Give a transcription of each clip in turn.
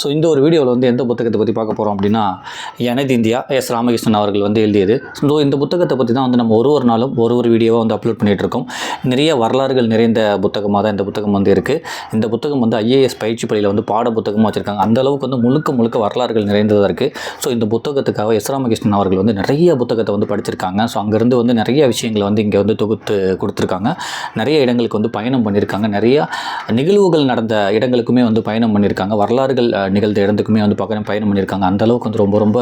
So இந்த ஒரு வீடியோவில் வந்து எந்த புத்தகத்தை பற்றி பார்க்க போகிறோம் அப்படின்னா, எனது இந்தியா எஸ் ராமகிருஷ்ணன் அவர்கள் வந்து எழுதியது. ஸோ இந்த புத்தகத்தை பற்றி தான் வந்து நம்ம ஒரு நாளும் ஒரு வீடியோவாக வந்து அப்லோட் பண்ணிகிட்ருக்கோம். நிறைய வரலாறுகள் நிறைந்த புத்தகமாக தான் இந்த புத்தகம் வந்து இருக்குது. இந்த புத்தகம் வந்து IAS பயிற்சி பள்ளியில் வந்து பாட புத்தகமாக வச்சுருக்காங்க. அந்தளவுக்கு வந்து முழுக்க வரலாறுகள் நிறைந்ததாக இருக்குது. ஸோ இந்த புத்தகத்துக்காக எஸ் ராமகிருஷ்ணன் அவர்கள் வந்து நிறைய புத்தகத்தை வந்து படிச்சிருக்காங்க. ஸோ அங்கேருந்து வந்து நிறைய விஷயங்களை வந்து இங்கே வந்து தொகுத்து கொடுத்துருக்காங்க. நிறைய இடங்களுக்கு வந்து பயணம் பண்ணியிருக்காங்க. நிறைய நிகழ்வுகள் நடந்த இடங்களுக்குமே வந்து பயணம் பண்ணியிருக்காங்க. வரலாறுகள் நிகழ்ந்த இடத்துக்குமே வந்து பயணம் பண்ணியிருக்காங்க. அந்தளவுக்கு வந்து ரொம்ப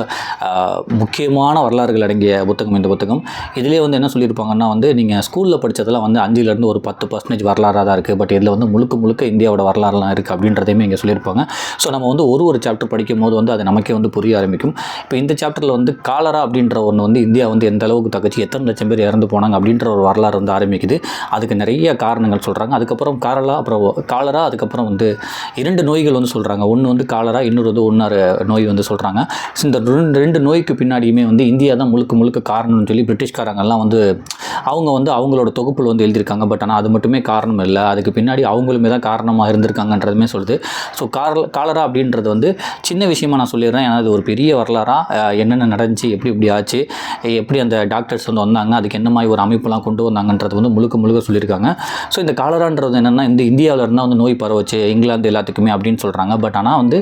முக்கியமான வரலாறுகள் அடங்கிய புத்தகம் இந்த புத்தகம். இதிலே வந்து என்ன சொல்லியிருப்பாங்கன்னா வந்து, நீங்கள் ஸ்கூலில் படித்ததெல்லாம் வந்து 5லேருந்து ஒரு 10% வரலாறாக தான் இருக்குது. பட் இதில் வந்து முழுக்க இந்தியாவோட வரலாறுலாம் இருக்குது அப்படின்றதையுமே இங்கே சொல்லியிருப்பாங்க. ஸோ நம்ம வந்து ஒரு சாப்டர் படிக்கும் போது வந்து அது நமக்கே வந்து புரிய ஆரம்பிக்கும். இப்போ இந்த சாப்டரில் வந்து காலரா அப்படின்ற ஒன்று வந்து இந்தியா வந்து எந்த அளவுக்கு தகச்சு எத்தனை லட்சம் பேர் இறந்து போனாங்க அப்படின்ற ஒரு வரலாறு வந்து ஆரம்பிக்குது. அதுக்கு நிறைய காரணங்கள் சொல்கிறாங்க. அதுக்கப்புறம் காலரா அதுக்கப்புறம் வந்து 2 நோய்கள் வந்து சொல்கிறாங்க. ஒன்று வந்து காலரா, இன்னொரு வந்து ஒன்னாறு நோய் வந்து சொல்கிறாங்க. இந்த ரெண்டு நோய்க்கு பின்னாடியுமே வந்து இந்தியா தான் முழுக்க காரணம்னு சொல்லி பிரிட்டிஷ்காரங்கெல்லாம் வந்து அவங்களோட தொகுப்பில் வந்து எழுதியிருக்காங்க. பட் ஆனால் அது மட்டுமே காரணம் இல்லை, அதுக்கு பின்னாடி அவங்களுமே தான் காரணமாக இருந்திருக்காங்கன்றதுமே சொல்லுது. ஸோ காலரா அப்படின்றது வந்து சின்ன விஷயமா நான் சொல்லிடுறேன். ஏன்னா அது ஒரு பெரிய வரலாறாக என்னென்ன நடந்துச்சு, எப்படி ஆச்சு, எப்படி அந்த டாக்டர்ஸ் வந்து வந்தாங்க, அதுக்கு என்ன மாதிரி ஒரு அமைப்புலாம் கொண்டு வந்தாங்கன்றது வந்து முழுக்க சொல்லியிருக்காங்க. ஸோ இந்த காலரான்றது என்னென்னா, இந்த இந்தியாவில் இருந்தால் வந்து நோய் பரவச்சு இங்கிலாந்து எல்லாத்துக்குமே அப்படின்னு சொல்கிறாங்க. பட் ஆனால் வந்து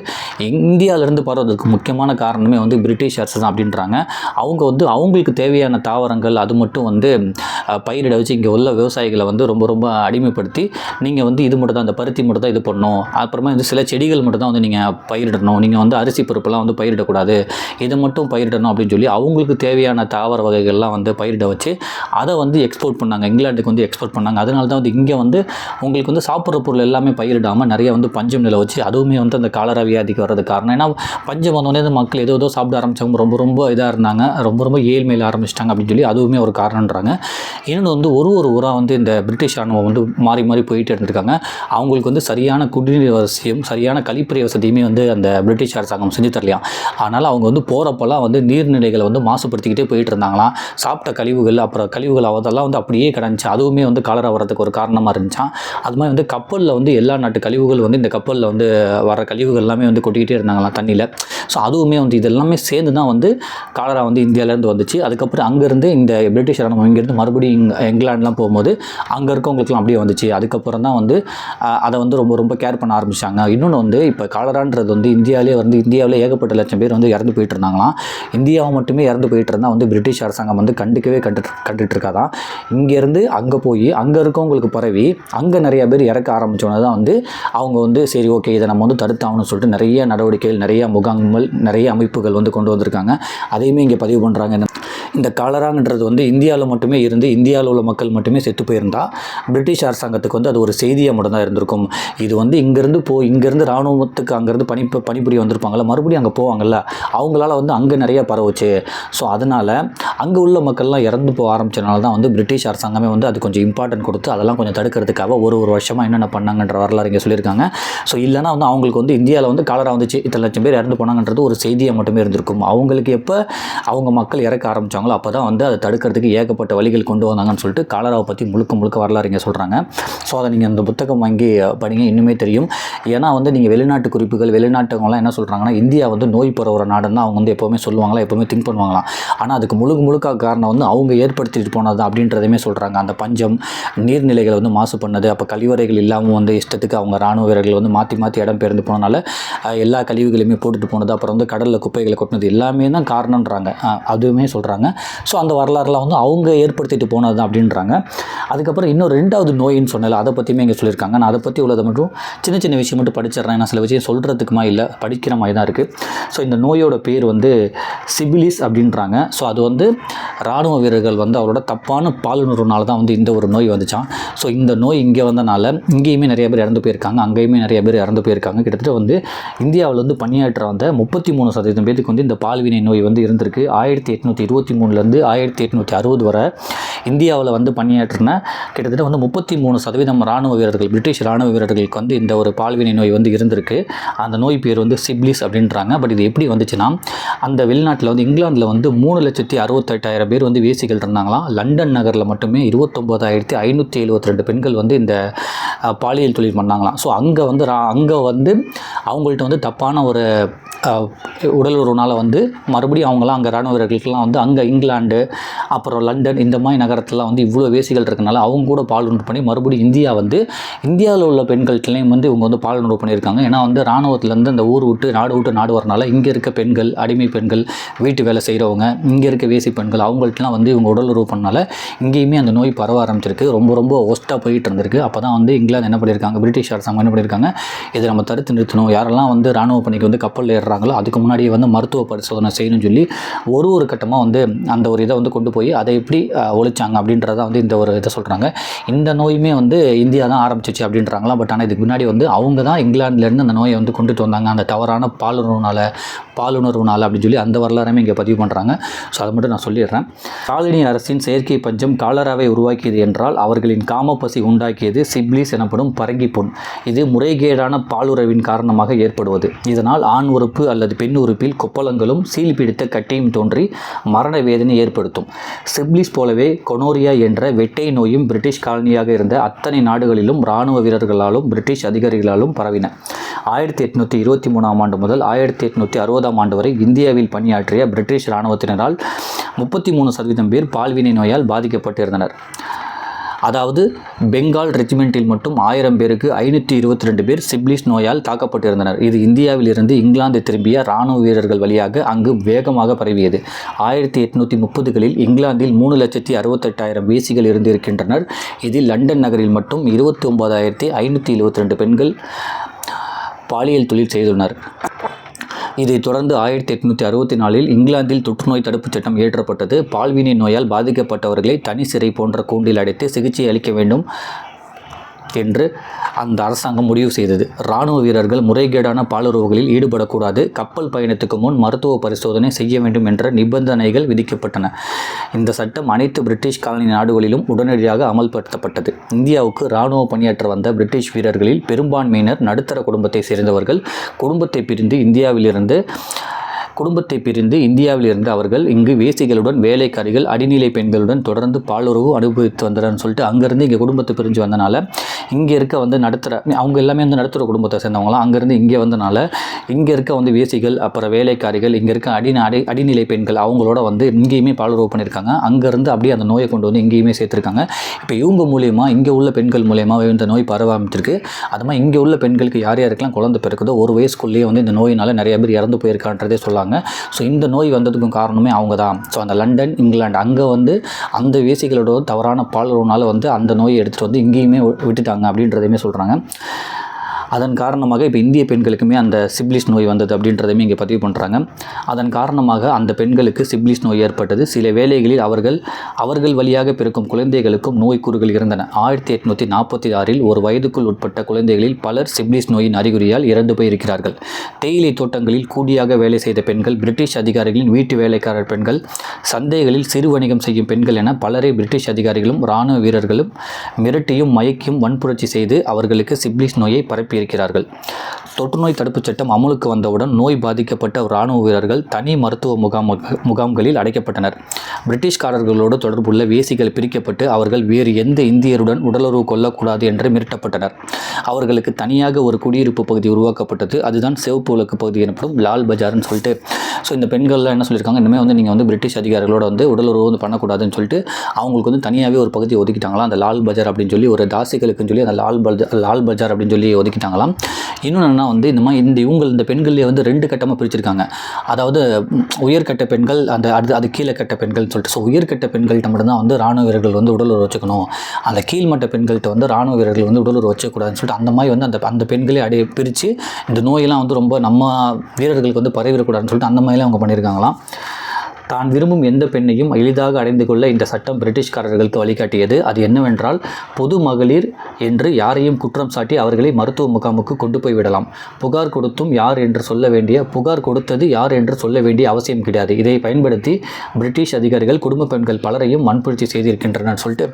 இந்தியாவிலேருந்து பரவதுக்கு முக்கியமான காரணமே வந்து பிரிட்டிஷர்ஸ் தான் அப்படின்றாங்க. அவங்க வந்து அவங்களுக்கு தேவையான தாவரங்கள் அது மட்டும் வந்து பயிரிட வச்சு இங்கே உள்ள விவசாயிகளை வந்து ரொம்ப அடிமைப்படுத்தி, நீங்கள் வந்து இது மட்டும் தான், இந்த பருத்தி மட்டும் தான் இது பண்ணணும், அப்புறமா வந்து சில செடிகள் மட்டும் தான் வந்து நீங்கள் பயிரிடணும், நீங்கள் வந்து அரிசி பருப்புலாம் வந்து பயிரிடக்கூடாது, இதை மட்டும் பயிரிடணும் அப்படின்னு சொல்லி அவங்களுக்கு தேவையான தாவர வகைகள்லாம் வந்து பயிரிட வச்சு அதை வந்து எக்ஸ்போர்ட் பண்ணாங்க, இங்கிலாந்துக்கு வந்து எக்ஸ்போர்ட் பண்ணாங்க. அதனால தான் வந்து இங்கே வந்து உங்களுக்கு வந்து சாப்பிட்ற பொருள் எல்லாமே பயிரிடாமல் நிறைய வந்து பஞ்சம் நிலை வச்சு அதுவுமே வந்து அந்த காலரா வியாதிக்கு வர்றது காரணம். ஏன்னா பஞ்சம் வந்தோடனே மக்கள் ஏதோ சாப்பிட ஆரம்பித்தாங்க, ரொம்ப இதாக இருந்தாங்க, ரொம்ப ஏழ்மையில் ஆரம்பிச்சிட்டாங்க அப்படின்னு சொல்லி அதுவுமே ஒரு காரணன்றாங்க. இன்னொன்று வந்து ஒரு ஊராக வந்து இந்த பிரிட்டிஷ் ராணுவம் வந்து மாறி போயிட்டு இருந்திருக்காங்க. அவங்களுக்கு வந்து சரியான குடிநீர் வசதியும் சரியான கழிப்பறை வசதியுமே வந்து அந்த பிரிட்டிஷ் அரசாங்கம் செஞ்சு தரலையாம். அதனால் அவங்க வந்து போகிறப்பெல்லாம் வந்து நீர்நிலைகளை வந்து மாசுபடுத்திக்கிட்டே போயிட்டு இருந்தாங்களாம். சாப்பிட்ட கழிவுகள் அப்புறம் கழிவுகள் அதெல்லாம் வந்து அப்படியே கிடந்துச்சு. அதுவுமே வந்து காலரா வரதுக்கு ஒரு காரணமாக இருந்துச்சான். அது மாதிரி வந்து கப்பலில் வந்து எல்லா நாட்டு கழிவுகள் வந்து இந்த கப்பலில் வந்து வர கழிவுகள் எல்லாமே வந்து கொட்டிக்கிட்டே இருந்தாங்களாம் தண்ணியில். ஸோ அதுவுமே வந்து இதெல்லாமே சேர்ந்து தான் வந்து காலரா வந்து இந்தியாவிலேருந்து வந்துச்சு. அதுக்கப்புறம் அங்கேருந்து இந்த பிரிட்டிஷ் ராணுவம் இங்கேருந்து மறுபடியும் இங்கிலாந்துலாம் போகும்போது அங்கே இருக்கவங்களுக்குலாம் அப்படியே வந்துச்சு. அதுக்கப்புறம் தான் வந்து அதை வந்து ரொம்ப கேர் பண்ண ஆரம்பித்தாங்க. இன்னொன்று வந்து இப்போ காலரான்றது வந்து இந்தியாவிலே ஏகப்பட்ட லட்சம் பேர் வந்து இறந்து போயிட்டு இருந்தாங்களாம். இந்தியாவை மட்டுமே இறந்து போயிட்டு இருந்தால் வந்து பிரிட்டிஷ் அரசாங்கம் வந்து கண்டுட்டு இருக்காதான். இங்கேருந்து அங்கே போய் அங்கே இருக்கவங்களுக்கு பரவி அங்கே நிறைய பேர் இறக்க ஆரம்பித்தோன்னே தான் வந்து அவங்க வந்து சரி ஓகே இதை நம்ம வந்து தடுத்தாகணும்னு சொல்லிட்டு நிறைய நடவடிக்கைகள், நிறைய முகாம்கள், நிறைய அமைப்புகள் வந்து கொண்டு வந்திருக்காங்க. அதையுமே இங்கே பதிவு பண்ணுறாங்க. இந்த காலராங்கிறது வந்து இந்தியாவில் மட்டுமே இருந்து இந்தியாவில் உள்ள மக்கள் மட்டுமே செத்து போயிருந்தால் பிரிட்டிஷ் அரசாங்கத்துக்கு வந்து அது ஒரு செய்தியாக மட்டும்தான் இருந்திருக்கும். இது வந்து இங்கேருந்து இராணுவத்துக்கு அங்கேருந்து பணிபுரிய வந்திருப்பாங்கள்ல, மறுபடியும் அங்கே போவாங்கள்ல, அவங்களால வந்து அங்கே நிறைய பரவுச்சு. ஸோ அதனால் அங்கே உள்ள மக்கள்லாம் இறந்து போக ஆரம்பித்தனால தான் வந்து பிரிட்டிஷ் அரசாங்கமே வந்து அது கொஞ்சம் இம்பார்ட்டன்ட் கொடுத்து அதெல்லாம் கொஞ்சம் தடுக்கிறதுக்காக ஒரு வருஷமாக என்னென்ன பண்ணாங்கன்ற வரலாறு இங்கே சொல்லியிருக்காங்க. ஸோ இல்லைனா வந்து அவங்களுக்கு வந்து இந்தியாவில் வந்து காலரா வந்துச்சு, இத்தனை லட்சம் பேர் இறந்து போனாங்கன்றது ஒரு செய்தியாக மட்டுமே இருந்திருக்கும். அவங்களுக்கு எப்போ அவங்க மக்கள் இறக்க ஆரம்பித்தாங்களோ அப்போ தான் வந்து அதை தடுக்கிறதுக்கு ஏகப்பட்ட வழிகள் கொண்டு வந்தாங்கன்னு சொல்லிட்டு காலராவை பற்றி முழுக்க வரலாறு இங்கே சொல்கிறாங்க. ஸோ அதை நீங்கள் அந்த புத்தகம் வாங்கி படிங்க, இன்னுமே தெரியும். ஏன்னா வந்து நீங்கள் வெளிநாட்டு குறிப்புகள், வெளிநாட்டவங்களாம் என்ன சொல்கிறாங்கன்னா, இந்தியா வந்து நோய் பரவுற நாடுன்னு அவங்க வந்து எப்போவுமே சொல்லுவாங்களா, எப்போவுமே திங்க் பண்ணுவாங்களாம். ஆனால் அதுக்கு முழுக்க காரணம் வந்து அவங்க ஏற்படுத்திட்டு போனது அப்படின்றதையுமே சொல்கிறாங்க. அந்த பஞ்சம், நீர்நிலைகளை வந்து மாசு பண்ணது, அப்போ கழிவறைகள் இல்லாமல் வந்து இஷ்டத்துக்கு அவங்க ராணுவ வீரர்கள் வந்து மாற்றி இடம் பெயர்ந்து போனனால எல்லா கழிவுகளையுமே போட்டுட்டு போனது, அப்புறம் வந்து கடலில் குப்பைகளை கொட்டினது எல்லாமே தான் காரணன்றாங்க. அதுவுமே சொல்கிறாங்க. ஸோ அந்த வரலாறுலாம் வந்து அவங்க ஏற்படுத்திட்டு போனது தான் அப்படின்றாங்க. அதுக்கப்புறம் இன்னும் 2வது நோயின்னு சொன்னல, அதை பற்றியுமே இங்கே சொல்லியிருக்காங்க. நான் அதை பற்றி உள்ளதை மட்டும் சின்ன விஷயம் மட்டும் படிச்சிடுறேன். நான் சில விஷயம் சொல்கிறதுக்குமா இல்லை படிக்கிற மாதிரி தான் இருக்குது. ஸோ இந்த நோயோட பேர் வந்து சிபிலிஸ் அப்படின்றாங்க. ஸோ அது வந்து இராணுவ வீரர்கள் வந்து அவரோட தப்பான பாலுணர்வுனால தான் வந்து இந்த ஒரு நோய் வந்துச்சான். ஸோ இந்த நோய் இங்கே வந்தனால இங்கேயுமே நிறைய பேர் இறந்து போயிருக்காங்க, அங்கேயுமே நிறைய பேர் இறந்து போயிருக்காங்க. கிட்டத்தட்ட வந்து இந்தியாவில் வந்து பணியாற்ற வந்த 33% பேருக்கு வந்து இந்த பால்வினை நோய் வந்து இருந்திருக்கு. 1823 1853லேருந்து 1860 வரை இந்தியாவில் வந்து பணியாற்றின கிட்டத்தட்ட வந்து 33% இராணுவ வீரர்கள், பிரிட்டிஷ் இராணுவ வீரர்களுக்கு வந்து இந்த ஒரு பால்வினை நோய் வந்து இருந்திருக்கு. அந்த நோய் பேர் வந்து சிப்லிஸ் அப்படின்றாங்க. பட் இது எப்படி வந்துச்சுன்னா, அந்த வெளிநாட்டில் வந்து இங்கிலாந்தில் வந்து 3,68,000 பேர் வந்து வேசிகள் இருந்தாங்களாம். லண்டன் நகரில் மட்டுமே 29,572 பெண்கள் வந்து இந்த பாலியல் தொழில் பண்ணாங்களாம். ஸோ அங்கே வந்து அவங்கள்ட்ட வந்து தப்பான ஒரு உடல் உறவுனால் வந்து மறுபடியும் அவங்களாம் அங்கே இராணுவ வீரர்களுக்கெல்லாம் வந்து அங்கே இங்கிலாந்து அப்புறம் லண்டன் இந்த மாதிரி நகரத்துலாம் வந்து இவ்வளோ வேசிகள் இருக்கனால அவங்க கூட பாலுறவு பண்ணி மறுபடியும் இந்தியாவில் உள்ள பெண்கள்கிட்டையும் வந்து இவங்க வந்து பாலுறவு பண்ணியிருக்காங்க. ஏன்னா வந்து இராணுவத்துலேருந்து அந்த ஊர் விட்டு நாடு வரனால இங்கே இருக்க பெண்கள், அடிமை பெண்கள், வீட்டு வேலை செய்கிறவங்க, இங்கே இருக்க வேசி பெண்கள் அவங்கள்ட்டலாம் வந்து இவங்க உடல் உறவு பண்ணனால இங்கேயுமே அந்த நோய் பரவ ஆரம்பிச்சிருக்கு. ரொம்ப ஒஸ்ட்டாக போயிட்டு இருந்திருக்கு. அப்போ தான் வந்து இங்கிலாந்து என்ன பண்ணியிருக்காங்க, பிரிட்டிஷ் அரசாங்கம் என்ன பண்ணியிருக்காங்க, இதை நம்ம தடுத்து நிறுத்தணும், யாரெல்லாம் வந்து இராணுவ பணிக்கு வந்து கப்பலில் ஏறுறாங்களோ அதுக்கு முன்னாடியே வந்து மருத்துவ பரிசோதனை செய்யணும்னு சொல்லி ஒரு கட்டமாக வந்து அந்த ஒரு இதை வந்து கொண்டு போய் அதை எப்படி ஒழிச்சாங்க அப்படின்றத வந்து இந்த ஒரு இதை சொல்கிறாங்க. இந்த நோயுமே வந்து இந்தியா தான் ஆரம்பிச்சிச்சு அப்படின்றாங்களா. பட் ஆனால் இதுக்கு முன்னாடி வந்து அவங்க தான் இங்கிலாந்துலேருந்து அந்த நோயை வந்து கொண்டுட்டு வந்தாங்க, அந்த தவறான பாலுணர்வுனால அப்படின்னு சொல்லி அந்த வரலாறுமே இங்கே பதிவு பண்ணுறாங்க. ஸோ அதை மட்டும் நான் சொல்லிடுறேன். காலனி அரசின் செயற்கை பஞ்சம் காலராவை உருவாக்கியது என்றால் அவர்களின் காமப்பசி உண்டாக்கியது சிப்லிஸ் எனப்படும் பரங்கிப்புண். இது முறைகேடான பாலுறவின் காரணமாக ஏற்படுவது. இதனால் ஆண் உறுப்பு அல்லது பெண் உறுப்பில் கொப்பளங்களும் சீல் பிடித்த கட்டியும் தோன்றி மரண வேதனை ஏற்படுத்தும். சிப்லிஸ் போலவே கொனோரியா என்ற வெட்டை நோயும் பிரிட்டிஷ் காலனியாக இருந்த அத்தனை நாடுகளிலும் இராணுவ வீரர்களாலும் பிரிட்டிஷ் அதிகாரிகளாலும் பரவின. 1823ஆம் ஆண்டு முதல் 1860ஆம் ஆண்டு வரை இந்தியாவில் பணியாற்றிய பிரிட்டிஷ் இராணுவத்தினரால் 33% பேர் பால்வினை நோயால் பாதிக்கப்பட்டிருந்தனர். அதாவது பெங்கால் ரெஜிமெண்ட்டில் மட்டும் 1000 பேருக்கு 522 பேர் சிப்லிஸ் நோயால் தாக்கப்பட்டிருந்தனர். இது இந்தியாவில் இருந்து இங்கிலாந்து திரும்பிய இராணுவ வீரர்கள் வழியாக அங்கு வேகமாக பரவியது. 1830களில் இங்கிலாந்தில் 3,68,000 வேசிகள் இருந்திருக்கின்றனர். இதில் லண்டன் நகரில் மட்டும் 29,572 பெண்கள் பாலியல் தொழில் செய்துள்ளனர். இதைத் தொடர்ந்து 1864இல் இங்கிலாந்தில் தொற்றுநோய் தடுப்புச் சட்டம் இயற்றப்பட்டது. பால்வினை நோயால் பாதிக்கப்பட்டவர்களை தனி சிறை போன்ற கூண்டில் அடைத்து சிகிச்சை அளிக்க வேண்டும் என்று அந்த அரசாங்கம் முடிவு செய்தது. இராணுவ வீரர்கள் முறைகேடான பாலுறவுகளில் ஈடுபடக்கூடாது, கப்பல் பயணத்துக்கு முன் மருத்துவ பரிசோதனை செய்ய வேண்டும் என்ற நிபந்தனைகள் விதிக்கப்பட்டன. இந்த சட்டம் அனைத்து பிரிட்டிஷ் காலனி நாடுகளிலும் உடனடியாக அமல்படுத்தப்பட்டது. இந்தியாவுக்கு இராணுவ பணியாற்ற வந்த பிரிட்டிஷ் வீரர்களில் பெரும்பான்மையினர் நடுத்தர குடும்பத்தை சேர்ந்தவர்கள். குடும்பத்தை பிரிந்து இந்தியாவிலிருந்து அவர்கள் இங்கு வேசிகளுடன், வேலைக்காரிகள், அடிநிலை பெண்களுடன் தொடர்ந்து பாலுறவு அனுபவித்து வந்தனர்னு சொல்லிட்டு அங்கேருந்து இங்கே குடும்பத்தை பிரிஞ்சு வந்தனால இங்கே இருக்க வந்து அவங்க எல்லாமே வந்து நடுத்தர குடும்பத்தை சேர்ந்தவங்களாம். அங்கேருந்து இங்கே வந்தனால இங்கே இருக்க வந்து வேசிகள், அப்புறம் வேலைக்காரிகள், இங்கே இருக்க அடிநிலை பெண்கள் அவங்களோட வந்து இங்கேயுமே பாலுறவு பண்ணியிருக்காங்க. அங்கேருந்து அப்படியே அந்த நோயை கொண்டு வந்து இங்கேயுமே சேர்த்துருக்காங்க. இப்போ இவங்க மூலியமாக, இங்கே உள்ள பெண்கள் மூலியமாக இந்த நோய் பரவ ஆரம்பிச்சிருக்கு. அது மாதிரி இங்கே உள்ள பெண்களுக்கு யாருக்கெல்லாம் குழந்தை பிறக்குதோ ஒரு வயசுக்குள்ளேயே வந்து இந்த நோயினால் நிறைய பேர் இறந்து போயிருக்கான்றதே சொல்லாங்க. ஸோ இந்த நோய் வந்ததுக்கும் காரணமே அவங்க தான். ஸோ அந்த லண்டன், இங்கிலாந்து அங்கே வந்து அந்த வேசிகளோட தவறான பாலுறவுனால வந்து அந்த நோயை எடுத்துகிட்டு வந்து இங்கேயுமே விட்டுட்டாங்க அப்படின்றதையுமே சொல்கிறாங்க. அதன் காரணமாக இப்போ இந்திய பெண்களுக்குமே அந்த சிப்லிஸ் நோய் வந்தது அப்படின்றதையுமே இங்கே பதிவு பண்ணுறாங்க. அதன் காரணமாக அந்த பெண்களுக்கு சிப்லிஸ் நோய் ஏற்பட்டது. சில வேளைகளில் அவர்கள் வழியாக பிறக்கும் குழந்தைகளுக்கும் நோய் கூறுகள் இருந்தன. 1846இல் ஒரு வயதுக்குள் உட்பட்ட குழந்தைகளில் பலர் சிப்லிஸ் நோயின் அறிகுறியால் இறந்து போயிருக்கிறார்கள். தேயிலை தோட்டங்களில் கூலியாக வேலை செய்த பெண்கள், பிரிட்டிஷ் அதிகாரிகளின் வீட்டு வேலைக்காரர் பெண்கள், சந்தைகளில் சிறு வணிகம் செய்யும் பெண்கள் என பலரை பிரிட்டிஷ் அதிகாரிகளும் இராணுவ வீரர்களும் மிரட்டியும் மயக்கியும் வன்புரட்சி செய்து அவர்களுக்கு சிப்லிஸ் நோயை பரப்பியிருக்கிறார்கள். தொற்றுநோய் தடுப்புச் சட்டம் அமலுக்கு வந்தவுடன் நோய் பாதிக்கப்பட்ட இராணுவ வீரர்கள் தனி மருத்துவ முகாம்களில் அடைக்கப்பட்டனர். பிரிட்டிஷ்காரர்களோடு தொடர்புள்ள வேசிகள் பிரிக்கப்பட்டு அவர்கள் வேறு எந்த இந்தியருடன் உடலுறவு கொள்ளக்கூடாது என்று மிரட்டப்பட்டனர். அவர்களுக்கு தனியாக ஒரு குடியிருப்பு பகுதி உருவாக்கப்பட்டது. அதுதான் சிவப்பு விளக்கு பகுதி எனப்படும் லால் பஜார்னு சொல்லிட்டு. ஸோ இந்த பெண்கள்லாம் என்ன சொல்லியிருக்காங்க, இனிமேல் வந்து நீங்கள் வந்து பிரிட்டிஷ் அதிகாரிகளோட வந்து உடலுறவு வந்து பண்ணக்கூடாதுன்னு சொல்லிட்டு அவங்களுக்கு வந்து தனியாகவே ஒரு பகுதி ஒதுக்கிட்டாங்களாம். அந்த லால் பஜார் அப்படின்னு சொல்லி, ஒரு தாசிகளுக்குன்னு சொல்லி அந்த லால் பஜார் அப்படின்னு சொல்லி ஒதுக்கிட்டாங்களாம். இன்னொன்று என்னன்னா வந்து இந்த பெண்கள்லேயே வந்து 2 கட்டமாக பிரிச்சிருக்காங்க. அதாவது உயர்கட்ட பெண்கள், அது கீழக்கட்ட பெண்கள்னு சொல்லிட்டு. ஸோ உயர்கட்ட பெண்கள்கிட்ட மட்டும்தான் வந்து இராணுவ வீரர்கள் வந்து உடலுறவு வச்சுக்கணும், அந்த கீழ்மட்ட பெண்கள்கிட்ட வந்து இராணுவ வீரர்கள் வந்து உடலுறவு வச்சக்கூடாதுன்னு சொல்லிட்டு அந்த மாதிரி வந்து அந்த பெண்களே பிரித்து இந்த நோயெல்லாம் வந்து ரொம்ப நம்ம வீரர்களுக்கு வந்து பரவிடக்கூடாதுன்னு சொல்லிட்டு அந்த மாதிரிலாம் அவங்க பண்ணியிருக்காங்களாம். தான் விரும்பும் எந்த பெண்ணையும் எளிதாக அடைந்து கொள்ள இந்த சட்டம் பிரிட்டிஷ்காரர்களுக்கு வழிகாட்டியது. அது என்னவென்றால், பொது மகளிர் என்று யாரையும் குற்றம் சாட்டி அவர்களை மருத்துவ முகாமுக்கு கொண்டு போய் விடலாம். புகார் கொடுத்தது யார் என்று சொல்ல வேண்டிய அவசியம் கிடையாது. இதை பயன்படுத்தி பிரிட்டிஷ் அதிகாரிகள் குடும்ப பெண்கள் பலரையும் வன்புணர்ச்சி செய்திருக்கின்றனர் சொல்லிட்டு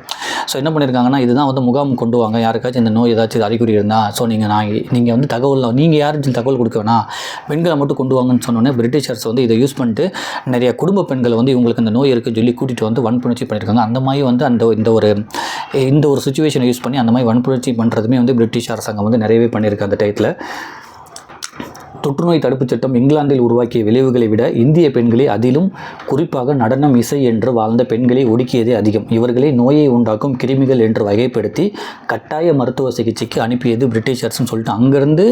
என்ன பண்ணியிருக்காங்கன்னா, இதுதான் முகாம் கொண்டு வாங்க, யாருக்காச்சும் இந்த நோய் ஏதாச்சும் அறிகுறி இருந்தால் நீங்கள் தகவல் நீங்கள் யாரும் தகவல் கொடுக்க வேணாம், பெண்களை மட்டும் கொண்டு வாங்கன்னு சொன்னோன்னே பிரிட்டிஷர்ஸ் இதை யூஸ் பண்ணிட்டு நிறைய குடும்ப பெண்களை இவங்களுக்கு இந்த நோய் இருக்குன்னு சொல்லி கூட்டிகிட்டு வன்புணர்ச்சி பண்ணியிருக்காங்க. அந்த மாதிரி இந்த ஒரு சுச்சுவேஷனை யூஸ் பண்ணி அந்த மாதிரி வன்புணர்ச்சி பண்ணுறதுமே பிரிட்டிஷ் அரசாங்கம் நிறையவே பண்ணியிருக்கு அந்த டயத்தில். தொற்றுநோய் தடுப்புச் சட்டம் இங்கிலாந்தில் உருவாக்கிய விளைவுகளை விட இந்திய பெண்களை, அதிலும் குறிப்பாக நடனம், இசை என்று வாழ்ந்த பெண்களை ஒடுக்கியதே அதிகம். இவர்களை நோயை உண்டாக்கும் கிருமிகள் என்று வகைப்படுத்தி கட்டாய மருத்துவ சிகிச்சைக்கு அனுப்பியது பிரிட்டிஷர்ஸ்னு சொல்லிட்டு அங்கேருந்து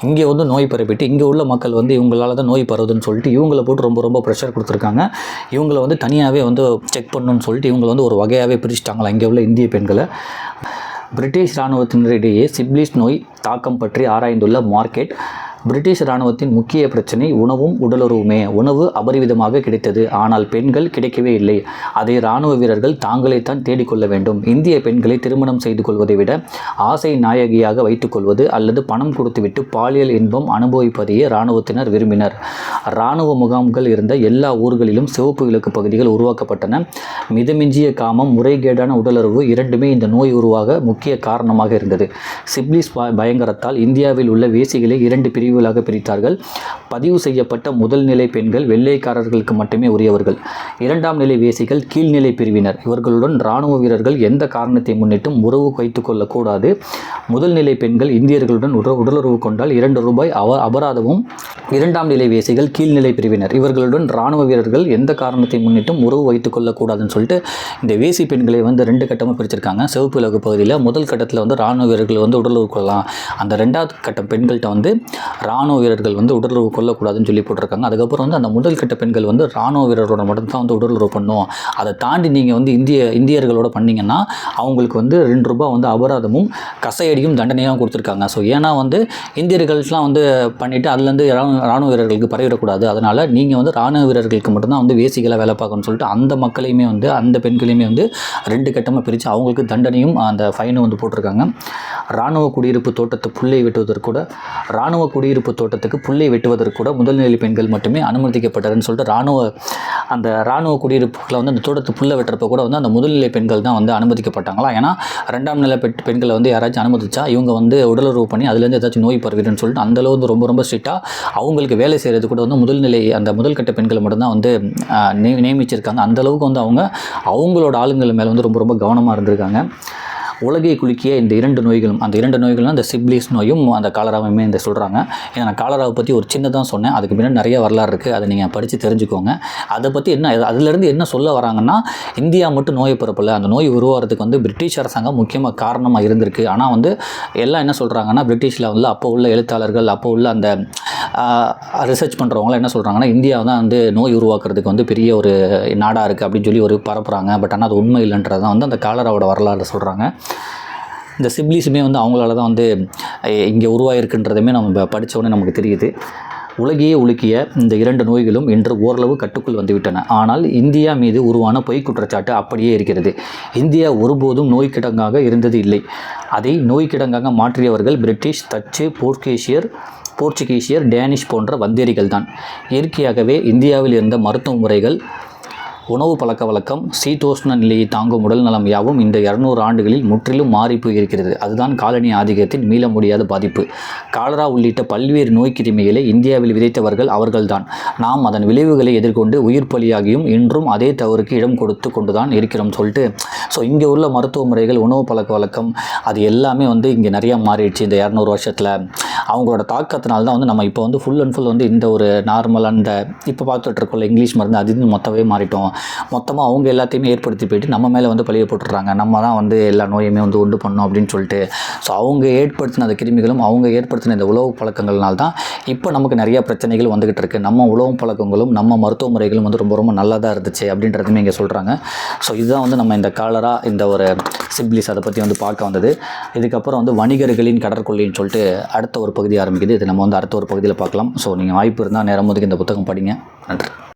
இங்கே நோய் பரப்பிட்டு இங்கே உள்ள மக்கள் இவங்களால தான் நோய் பரவுதுன்னு சொல்லிட்டு இவங்களை போட்டு ரொம்ப ரொம்ப ப்ரெஷர் கொடுத்துருக்காங்க. இவங்களை தனியாகவே செக் பண்ணணும்னு சொல்லிட்டு இவங்களை ஒரு வகையாகவே பிரிச்சுட்டாங்களா இங்கே உள்ள இந்திய பெண்களை. பிரிட்டிஷ் இராணுவத்தினரிடையே சிப்லிஸ் நோய் தாக்கம் பற்றி ஆராய்ந்துள்ள மார்க்கெட், பிரிட்டிஷ் இராணுவத்தின் முக்கிய பிரச்சனை உணவும் உடலுறவுமே. உணவு அபரிவிதமாக கிடைத்தது, ஆனால் பெண்கள் கிடைக்கவே இல்லை. அதை இராணுவ வீரர்கள் தாங்களைத்தான் தேடிக்கொள்ள வேண்டும். இந்திய பெண்களை திருமணம் செய்து கொள்வதை விட ஆசை நாயகியாக வைத்துக்கொள்வது அல்லது பணம் கொடுத்துவிட்டு பாலியல் இன்பம் அனுபவிப்பதையே இராணுவத்தினர் விரும்பினர். இராணுவ முகாம்கள் இருந்த எல்லா ஊர்களிலும் சிவப்பு விளக்கு பகுதிகள் உருவாக்கப்பட்டன. மிதமிஞ்சிய காமம், முறைகேடான உடலுறவு இரண்டுமே இந்த நோய் உருவாக முக்கிய காரணமாக இருந்தது. சிப்லிஸ் பயங்கரத்தால் இந்தியாவில் உள்ள வேசிகளை 2 பிரிவுகளாக பிரித்தார்கள். பதிவு செய்யப்பட்ட முதல் நிலை பெண்கள் வெள்ளைக்காரர்களுக்கு மட்டுமே உரியவர்கள். 2ஆம் நிலை வேசிகள் கீழ்நிலை பிரிவினர். இவர்களுடன் இராணுவ வீரர்கள் எந்த காரணத்தை முன்னிட்டும் உறவு வைத்துக் கொள்ளக்கூடாது. முதல் நிலை பெண்கள் இந்தியர்களுடன் உடலுறவு கொண்டால் ₹2 அபராதமும். 2ஆம் நிலை வேசிகள் கீழ்நிலை பிரிவினர். இவர்களுடன் இராணுவ வீரர்கள் எந்த காரணத்தை முன்னிட்டும் உறவு வைத்துக் கொள்ளக்கூடாதுன்னு சொல்லிட்டு இந்த வேசி பெண்களை 2 கட்டமாக பிரிச்சிருக்காங்க. சிவப்பு விளக்கு பகுதியில் முதல் கட்டத்தில் இராணுவ வீரர்கள் உடலுறவு கொள்ளலாம். அந்த 2ஆவது கட்டம் பெண்கள்கிட்ட இராணுவ வீரர்கள் உடலுறவு கொள்ளக்கூடாதுன்னு சொல்லி போட்டிருக்காங்க. அதுக்கப்புறம் அந்த முதல் கட்ட பெண்கள் இராணுவ வீரரோட மட்டும்தான் உடலுறவு பண்ணும். அதை தாண்டி நீங்கள் இந்தியர்களோட பண்ணிங்கன்னா அவங்களுக்கு ₹2 அபராதமும் கசையடியும் தண்டனையாகவும் கொடுத்துருக்காங்க. ஸோ ஏன்னா இந்தியர்கள்லாம் பண்ணிவிட்டு அதுலேருந்து இராணுவ வீரர்களுக்கு பரவிடக்கூடாது. அதனால் நீங்கள் இராணுவ வீரர்களுக்கு மட்டும்தான் வேசிகளாக வேலை பார்க்கணும்னு சொல்லிட்டு அந்த மக்களையுமே அந்த பெண்களையுமே 2 கட்டமாக பிரித்து அவங்களுக்கு தண்டனையும் அந்த ஃபைனும் போட்டிருக்காங்க. இராணுவ குடியிருப்பு தோட்டத்தை புல்லை வெட்டுவதற்கு கூட முதல்நிலை பெண்கள் மட்டுமே அனுமதிக்கப்பட்டதுன்னு சொல்லிட்டு இராணுவ குடியிருப்புகளை அந்த தோட்டத்து புல்லை வெட்டுறப்ப கூட அந்த முதல்நிலை பெண்கள் தான் அனுமதிக்கப்பட்டாங்களா. ஏன்னா 2ஆம் நிலை பெண்களை யாராச்சும் அனுமதிச்சா இவங்க உடலுறவு பண்ணி அதுலேருந்து ஏதாச்சும் நோய் பரவிடுன்னு சொல்லிட்டு அந்தளவு ரொம்ப ரொம்ப ஸ்ட்ரிக்டாக அவங்களுக்கு வேலை செய்கிறது கூட முதல்நிலை அந்த முதல்கட்ட பெண்களை மட்டும்தான் நியமிச்சிருக்காங்க. அந்தளவுக்கு அவங்களோட ஆளுங்கள் மேலே ரொம்ப ரொம்ப கவனமாக இருந்திருக்காங்க. உலகை குலுக்கிய இந்த 2 நோய்களும், அந்த 2 நோய்களும் அந்த சிப்லிஸ் நோயும் அந்த காலராவுமே சொல்கிறாங்க. ஏன்னா நான் காலராவை பற்றி ஒரு சின்னதாக சொன்னேன், அதுக்கு பின்னாடி நிறைய வரலாறு இருக்குது, அதை நீங்கள் படித்து தெரிஞ்சுக்கோங்க. அதை பற்றி அதிலேருந்து என்ன சொல்ல வராங்கன்னா, இந்தியா மட்டும் நோயை பரப்பல, அந்த நோய் உருவாகிறதுக்கு பிரிட்டிஷ் அரசாங்கம் முக்கியமாக காரணமாக இருந்திருக்கு. ஆனால் எல்லாம் என்ன சொல்கிறாங்கன்னா, பிரிட்டிஷில் அப்போ உள்ள எழுத்தாளர்கள், அப்போ உள்ள அந்த ரிசர்ச் பண்ணுறவங்களாம் என்ன சொல்கிறாங்கன்னா, இந்தியாவை தான் நோய் உருவாக்குறதுக்கு பெரிய ஒரு நாடாக இருக்குது அப்படின்னு சொல்லி பரப்புகிறாங்க. பட் ஆனால் அது உண்மை இல்லைன்றது தான் அந்த காலராவோட வரலாறு சொல்கிறாங்க. இந்த சிப்லிஸுமே அவங்களால தான் இங்கே உருவாகிருக்குன்றதுமே நம்ம படித்தோடனே நமக்கு தெரியுது. உலகையே உலுக்கிய இந்த 2 நோய்களும் இன்று ஓரளவு கட்டுக்குள் வந்துவிட்டன. ஆனால் இந்தியா மீது உருவான பொய் குற்றச்சாட்டு அப்படியே இருக்கிறது. இந்தியா ஒருபோதும் நோய்க்கிடங்காக இருந்தது இல்லை. அதை நோய்க்கிடங்காக மாற்றியவர்கள் பிரிட்டிஷ், டச்சு, போர்ச்சுகீசியர், டேனிஷ் போன்ற வந்தேரிகள் தான். இயற்கையாகவே இந்தியாவில் இருந்த மருத்துவ முறைகள், உணவு பழக்க வழக்கம், சீதோஷ்ண நிலையை தாங்கும் உடல் நலம் யாவும் இந்த 200 ஆண்டுகளில் முற்றிலும் மாறி போயிருக்கிறது. அதுதான் காலனி ஆதிக்கத்தின் மீள முடியாத பாதிப்பு. காலரா உள்ளிட்ட பல்வேறு நோய் கிருமிகளை இந்தியாவில் விதைத்தவர்கள் அவர்கள்தான். நாம் அதன் விளைவுகளை எதிர்கொண்டு உயிர் பலியாகியும் இன்றும் அதே தவறுக்கு இடம் கொடுத்து கொண்டு தான் இருக்கிறோம் சொல்லிட்டு இங்கே உள்ள மருத்துவ முறைகள், உணவு பழக்க வழக்கம், அது எல்லாமே இங்கே நிறையா மாறிடுச்சு. இந்த 200 வருஷத்தில் அவங்களோட தாக்கத்தினால தான் நம்ம இப்போ ஃபுல் அண்ட் ஃபுல் இந்த ஒரு நார்மலாக இந்த இப்போ பார்த்துட்டு இருக்கோம்ல இங்கிலீஷ் மருந்து, அது மொத்தமே மாறிட்டோம். மொத்தமாக அவங்க எல்லாத்தையுமே ஏற்படுத்தி போயிட்டு நம்ம மேலே பழிய போட்டுடுறாங்க. நம்ம தான் எல்லா நோயுமே உண்டு பண்ணோம் அப்படின்னு சொல்லிட்டு. அவங்க ஏற்படுத்தின அந்த கிருமிகளும் அவங்க ஏற்படுத்தின இந்த உணவு பழக்கங்கள்னால தான் இப்போ நமக்கு நிறையா பிரச்சனைகள் வந்துகிட்டு இருக்குது. நம்ம உணவு பழக்கங்களும் நம்ம மருத்துவ முறைகளும் ரொம்ப ரொம்ப நல்லா தான் இருந்துச்சு அப்படின்றதுமே இங்கே சொல்கிறாங்க. இதுதான் நம்ம இந்த காலரா, இந்த ஒரு சிப்லிஸ், அதை பற்றி பார்க்க வந்தது. இதுக்கப்புறம் வணிகர்களின் கடற்கொள்ளைன்னு சொல்லிட்டு அடுத்த ஒரு பகுதி ஆரம்பிக்குது. இது நம்ம அடுத்த ஒரு பகுதியில் பார்க்கலாம். நீங்கள் வாய்ப்பு இருந்தால் நேரம் ஒதுக்கி இந்த புத்தகம் படிங்க. நன்றி.